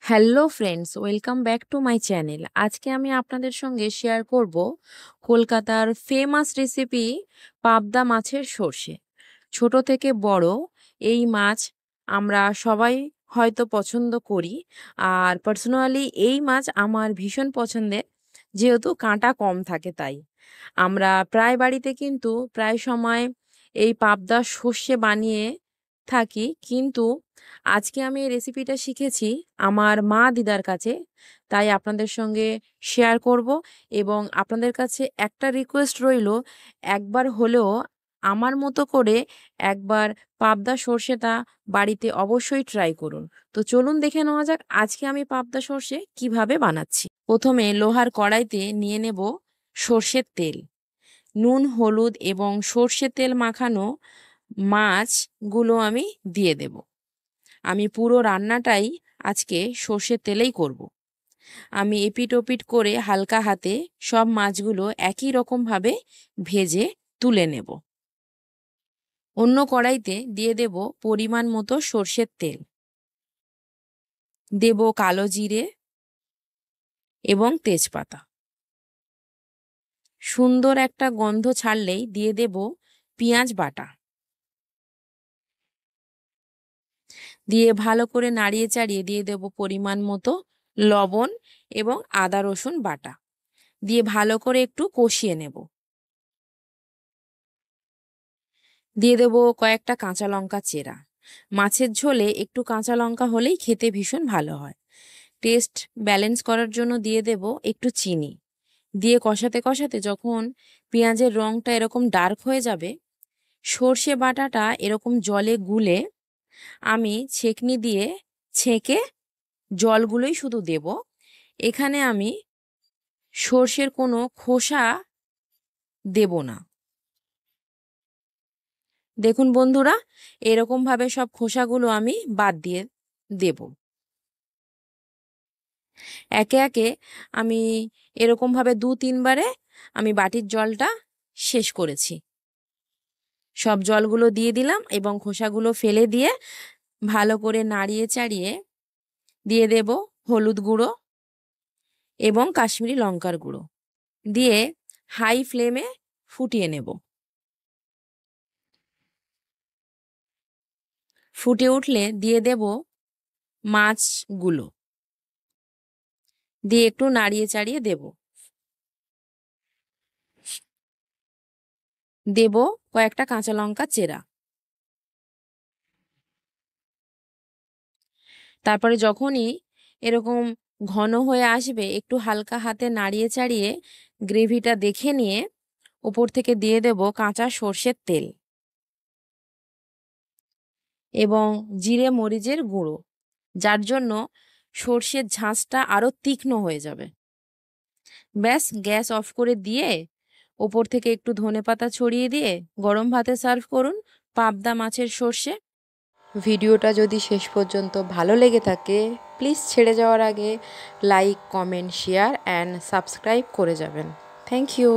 Hello friends, welcome back to my channel. আজকে আমি আপনাদের সঙ্গে শেয়ার করব কলকাতার ফেমাস রেসিপি পাবদা মাছের সর্ষে। ছোট থেকে বড় এই মাছ আমরা সবাই হয়তো পছন্দ করি, আর পার্সোনালি এই মাছ আমার ভীষণ পছন্দের, যেহেতু কাঁটা কম থাকে তাই। আমরা প্রায় বাড়িতে কিন্তু প্রায় সময় এই পাবদা সর্ষে বানিয়ে থাকি, কিন্তু আজকে আমি এই রেসিপিটা শিখেছি আমার মা দিদার কাছে, তাই আপনাদের সঙ্গে শেয়ার করব। এবং আপনাদের কাছে একটা রিকোয়েস্ট রইল, একবার হলেও আমার মতো করে একবার পাবদা সর্ষেটা বাড়িতে অবশ্যই ট্রাই করুন। তো চলুন দেখে নেওয়া যাক আজকে আমি পাবদা সর্ষে কিভাবে বানাচ্ছি। প্রথমে লোহার কড়াইতে নিয়ে নেব সর্ষের তেল, নুন, হলুদ এবং সর্ষের তেল মাখানো মাছগুলো আমি দিয়ে দেব। আমি পুরো রান্নাটাই আজকে সর্ষের তেলেই করব। আমি এপিট ওপিট করে হালকা হাতে সব মাছগুলো একই রকমভাবে ভেজে তুলে নেব। অন্য কড়াইতে দিয়ে দেব পরিমাণ মতো সর্ষের তেল, দেব কালো জিরে এবং তেজপাতা। সুন্দর একটা গন্ধ ছাড়লেই দিয়ে দেব পেঁয়াজ বাটা, দিয়ে ভালো করে নাড়িয়ে চাড়িয়ে দিয়ে দেব পরিমাণ মতো লবণ এবং আদা রসুন বাটা, দিয়ে ভালো করে একটু কষিয়ে নেব। দিয়ে দেব কয়েকটা কাঁচা লঙ্কা চেরা। মাছের ঝোলে একটু কাঁচা লঙ্কা হলেই খেতে ভীষণ ভালো হয়। টেস্ট ব্যালেন্স করার জন্য দিয়ে দেব একটু চিনি। দিয়ে কষাতে কষাতে যখন পেঁয়াজের রঙটা এরকম ডার্ক হয়ে যাবে, সর্ষে বাটাটা এরকম জলে গুলে আমি ছেঁকনি দিয়ে ছেঁকে জলগুলোই শুধু দেব। এখানে আমি সর্ষের কোনো খোসা দেব না। দেখুন বন্ধুরা, এরকমভাবে সব খোসাগুলো আমি বাদ দিয়ে দেব। একে একে আমি এরকমভাবে 2-3 বারে আমি বাটির জলটা শেষ করেছি। সব জলগুলো দিয়ে দিলাম এবং খোসাগুলো ফেলে দিয়ে ভালো করে নাড়িয়ে চাড়িয়ে দিয়ে দেব হলুদ গুঁড়ো এবং কাশ্মীরি লঙ্কার গুঁড়ো, দিয়ে হাই ফ্লেমে ফুটিয়ে নেব। ফুটে উঠলে দিয়ে দেব মাছগুলো, দিয়ে একটু নাড়িয়ে চাড়িয়ে দেব। দেব কয়েকটা কাঁচা লঙ্কা চেরা। তারপরে যখনই এরকম ঘন হয়ে আসবে, একটু হালকা হাতে নাড়িয়ে চাড়িয়ে গ্রেভিটা দেখে নিয়ে ওপর থেকে দিয়ে দেব কাঁচা সর্ষের তেল এবং জিরে মরিচের গুঁড়ো, যার জন্য সর্ষের ঝাঁঝটা আরও তীক্ষ্ণ হয়ে যাবে। ব্যাস, গ্যাস অফ করে দিয়ে ওপর থেকে একটু ধনেপাতা ছড়িয়ে দিয়ে গরম ভাতে সার্ভ করুন পাবদা মাছের সর্ষে। ভিডিওটা যদি শেষ পর্যন্ত ভালো লেগে থাকে, প্লিজ ছেড়ে যাওয়ার আগে like, comment, share and subscribe করে যাবেন। Thank you.